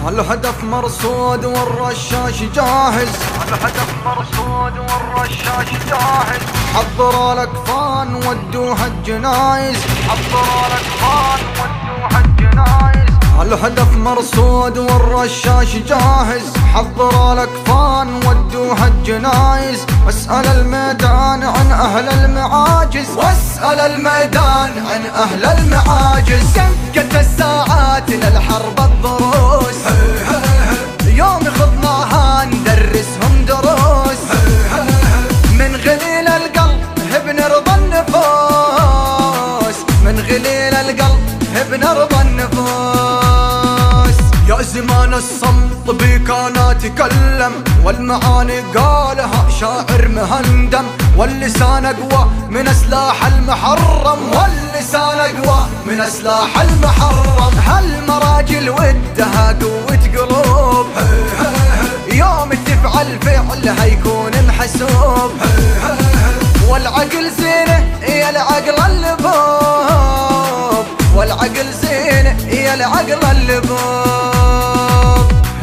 الهدف مرصود والرشاش جاهز، الهدف مرصود والرشاش جاهز. حضروا الاكفان ودوها الجنايز، حضروا الاكفان ودوها الجنايز. الهدف مرصود والرشاش جاهز، حضروا الاكفان ودوها الجنايز. واسأل الميدان عن اهل المعاجز، واسأل الميدان عن اهل المعاجز. دقت الساعات للحرب الضروس، يوم خضناها ندرسهم دروس. من غليل القلب بنرضى النفوس، من غليل القلب بنرضى النفوس. يا زمان الصمت بيك انا تكلم، والمعاني قالها شاعر مهندم. واللسان اقوى من سلاح المحرم، واللسان اقوى من سلاح المحرم. هالمراجل ودها قوة قلوب، يوم تفعل فعلها يكون محسوب. والعقل زينه يا العقل اللبوب، والعقل زينه يا العقل اللبوب.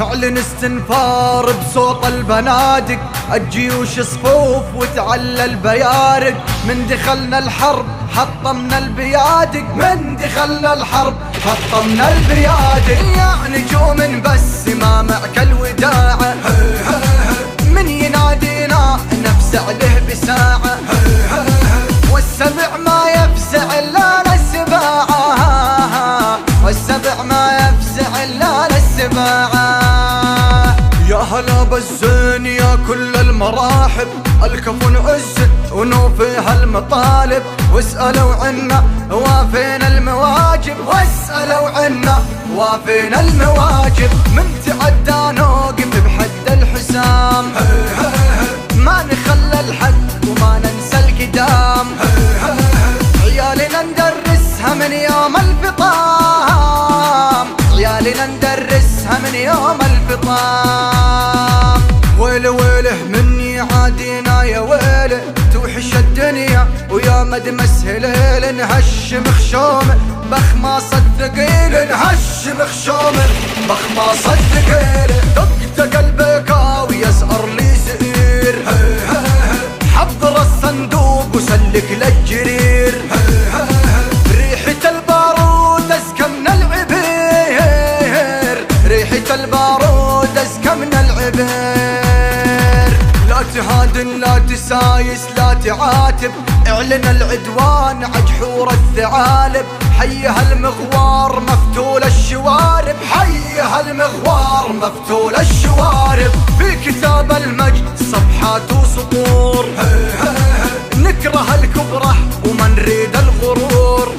اعلن استنفار بصوت البنادق، الجيوش صفوف وتعلى البيارق. من دخلنا الحرب حطمنا البيادق، من دخلنا الحرب حطمنا البيادق. يا نجوم بس ما معك الوداعة، من ينادينا نفزع له بساعة. والسبع ما يفزع الا للسباعة، والسبع ما يفزع الا للسباعة. يا هلا بالزين يا كل المراحب، الكفن عز ونوفيها المطالب. واسألوا عنا وافينا المواجب، واسألوا عنا وافينا المواجب. من تعدى نوقف بحد الحسام، ما نخلى الحد وما ننسى القدام. عيالنا ندرسها من يوم الفطام، عيالنا ندرسها من يوم الفطام. ويله ويله من يعادينا يا ويله، توحش الدنيا ويا مدمس هليل. نهش مخشومه بخماص الثقيل، نهش مخشومه بخماص الثقيل. دقت قلبك ويسأر لي زئير، حضر الصندوق وسلك للجرير. ريحة البارود ازكى من العبير، ريحة البارود ازكى من العبير. لا تهادن لا تسايس لا تعاتب، اعلن العدوان عجحور الثعالب. حيها المغوار مفتول الشوارب، حيها المغوار مفتول الشوارب. في كتاب المجد صفحات وسطور، نكره الكبره وما نريد الغرور.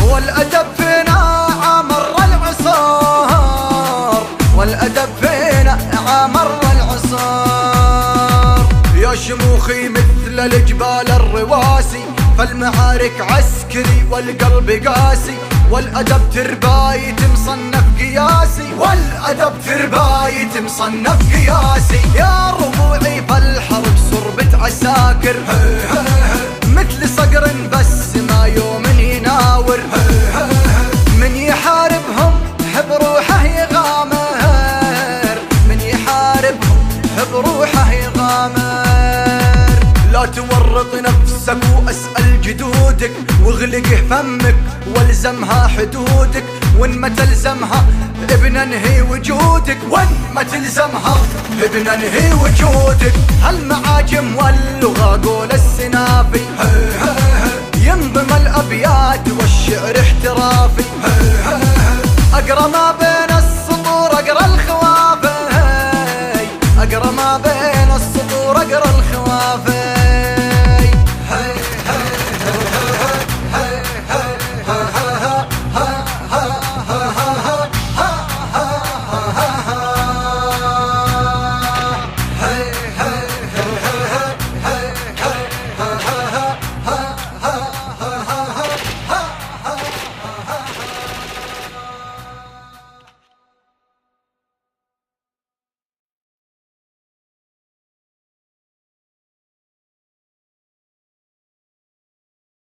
والأدب فينا عامر العصار، والأدب فينا عامر العصار. يا شموخي مثل الجبال الرواسي، فالمعارك عسكري والقلب قاسي. والأدب تربايت مصنف قياسي، والأدب تربايت مصنف قياسي. يا ربوعي فالحرب صربة عساكر، مثل صقر بس ما يوم يناور. من يحاربهم بروحه يغامر، من يحاربهم بروحه يغامر. لا تورط نفسك واسأل جدودك، واغلق فمك والزمها حدودك. وان ما تلزمها بننهي وجودك، وان ما تلزمها بننهي وجودك. هالمعاجم واللغة قول السنافي، ينظم الابيات والشعر احترافي. اقرا ما بين